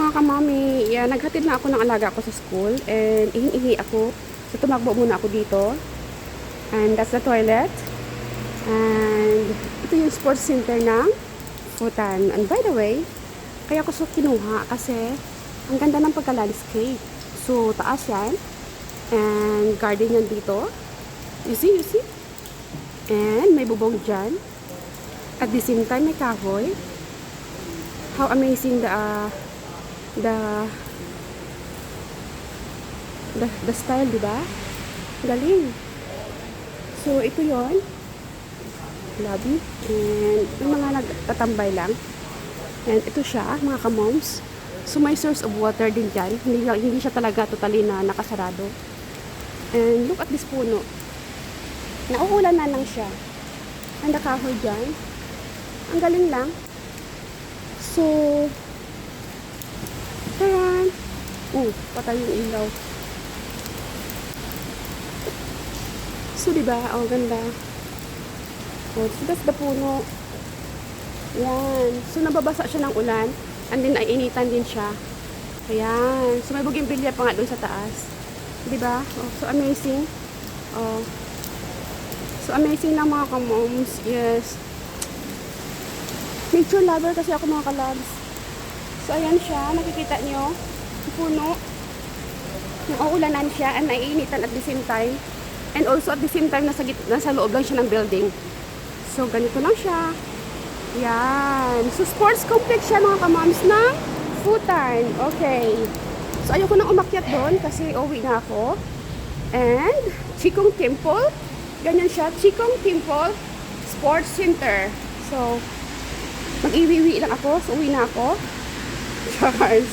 mga kamami, yan, naghatid na ako ng alaga ko sa school and ihingi ako. So tumakbo muna ako dito. And that's the toilet. And ito yung sports center ng Futan. And by the way, kaya ko so kinuha kasi ang ganda ng pagka-landscape. So taas yan. And garden yan dito. You see, you see? And may bubong dyan. At the same time, may kahoy. How amazing the style, di ba? Galing. So, ito yon lobby. And yung mga nagtatambay lang. And ito siya, mga kamoms. So, may source of water din dyan. Hindi siya talaga totally na nakasarado. And look at this puno. Nauulan na lang siya. Ang nakahoy dyan. Ang galing lang. So, taran. Patay yung ilaw. So, diba? Oh, ganda. Oh, so that's the puno. Yan. So, nababasa siya ng ulan. And then, ay initan din siya. Ayan. So, may bougainvillea pa nga doon sa taas. Diba? Oh, so, amazing. Oh. So, amazing na mga kamoms. Yes. Nature lover kasi ako mga kalabs. So, ayan siya. Nakikita nyo. Puno. Nauulanan siya and naiinitan at the same time. And also at the same time, nasa loob lang siya ng building. So, ganito lang siya. Yan. So, sports complex siya mga kamoms ng Futan. Okay. So, ayoko nang umakyat doon kasi uwi na ako. And, Chikong Temple. Ganyan siya. Chikong Temple Sports Center. So, mag-iwiwi lang ako. So, uwi na ako. Charles.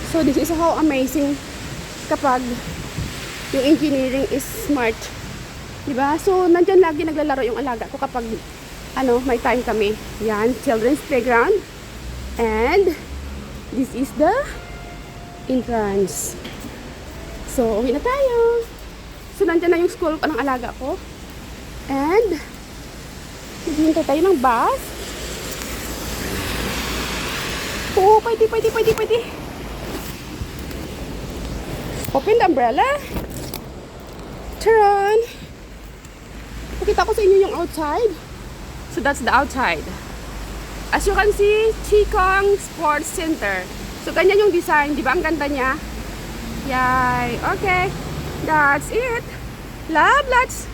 So, this is how amazing kapag yung engineering is smart. Diba? So, nandyan lagi naglalaro yung alaga ko kapag may time kami. Yan, children's playground. And, this is the entrance. So, uwi na tayo. So, nandyan na yung school ng alaga ko. And, maghihintay tayo ng bus. Oo, pwede. Open the umbrella. Turn. Pakita ko sa inyo yung outside. So, that's the outside. As you can see, Chikong Sports Center. So, ganyan yung design. Di ba? Ang ganda niya. Yay. Okay. That's it. Love lots.